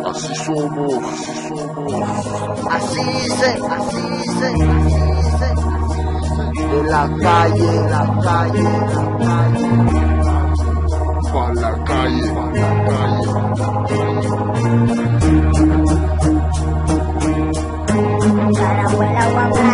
Así somos, Así dice, de la calle, pa' la calle, Carabuela guapa,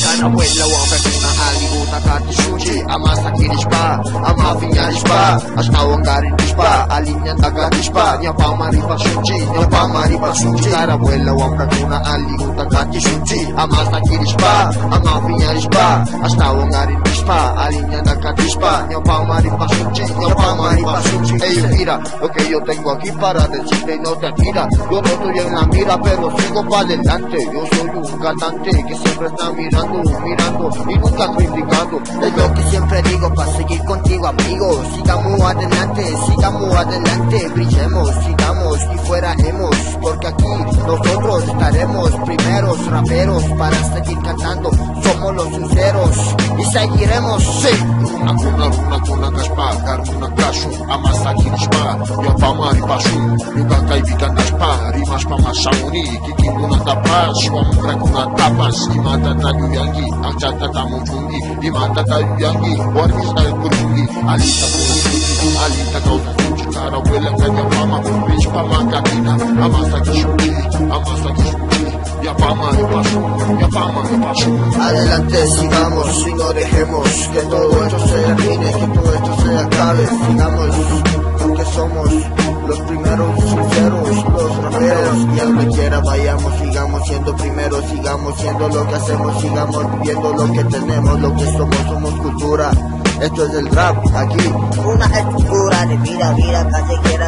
Carabuela wapekuna aliguta katishuchi Amasa kirishpa, ama finyarishpa Ashta wangarishpa, alinya tagarishpa Nyapa maripa shuchi, nyapa maripa shuchi Carabuela wapekuna aliguta katishuchi Amasa kirishpa, ama finyarishpa Ashta wangarishpa, alinya tagarishpa Nyapa maripa shuchi, nyapa maripa shuchi Ey, mira, lo que yo tengo aquí para decirte y no te tira Yo no estoy en la mira, pero sigo para adelante Yo soy un cantante que siempre está mirando y nunca criticando. Es lo que siempre digo para seguir contigo, amigo. Sigamos adelante, brillemos, sigamos y fuera hemos, porque aquí nosotros estaremos primeros raperos para seguir cantando. Somos los sinceros y seguiremos, sí. Una kashpa, karuna kashu, amasa kirishpa, nyapa maripa shu, yuka kaibika nashpa, rimashpa mashamuni, kikinguna tapas, wamkrakuna tapas, imata tayuyangi, achata tamuchungi, imata tayuyangi, warmis alkurungi, alita kurungi, alita kausuchi, carabuela kanyapama, bishpa makatina, amasa kishuchi, yapama pashu. Adelante sigamos y no dejemos que todo esto se termine, que todo esto se acabe. Sigamos porque somos los primeros sinceros, los raperos. Y a donde quiera vayamos, sigamos siendo primeros, sigamos siendo lo que hacemos, sigamos viviendo lo que tenemos, lo que somos cultura. Esto es el rap, aquí una estructura de vida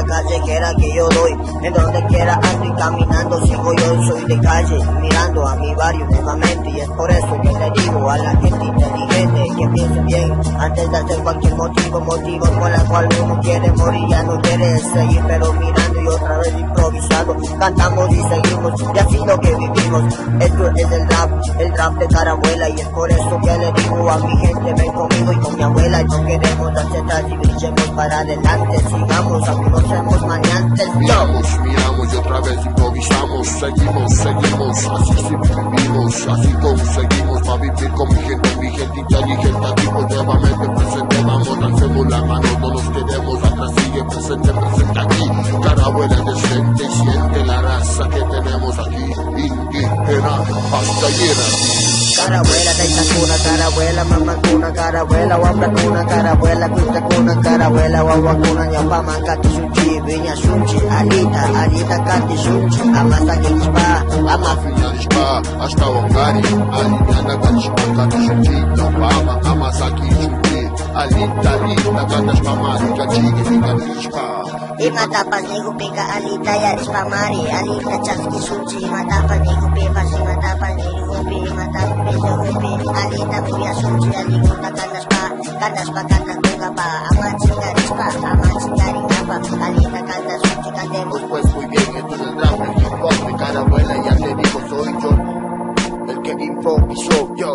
callejera que yo doy. En donde quiera ando y caminando sigo yo, soy de calle, mirando a mi barrio nuevamente. Y es por eso que le digo a la gente inteligente que piense bien antes de hacer cualquier motivo por la cual uno quiere morir, ya no quiere seguir, pero mirando y otra vez improvisando, cantamos y seguimos, y así lo que vivimos. Esto es el rap de Carabuela, y es por eso que le digo a mi gente, ven conmigo y con mi abuela. Y no queremos aceptar y brillemos para adelante, sigamos, aunque no seamos mañantes. Miramos y otra vez improvisamos, seguimos, así vivimos, así conseguimos para vivir con mi gente inteligente, aquí pues nuevamente presente, vamos, lancemos la mano, no nos quedemos atrás, sigue presente aquí, Carabuela decente y siente la raza que tenemos aquí, indígena, hasta llena. Carabuela, taitakuna, Carabuela, mamakuna, Carabuela, waprakuna, Carabuela, kutakuna, Carabuela, wawakuna, nyapama, katisuchi, viña suchi, alita, katisuchi, amasa kirishpa, ama finyarishpa, hasta wangari, alinyana katishpa, katisuchi, nyapama, amasa kirishpa, alita, katashpa, mari, kachigi, finyarishpa. Imatapas ni kupika alita ya ispamari, alita chaski suchi, imatapas ni kupipa, imatapas ni kupi, imatapas ni kupi, alita puya suchi, aliguta kandaspa, kandaspa, ama chingarispa, alita kanda suchi, cantemos. Pues muy bien, esto es el rap, el hip hop, mi Carabuela, ya te digo, soy yo, el que improvisó, yo.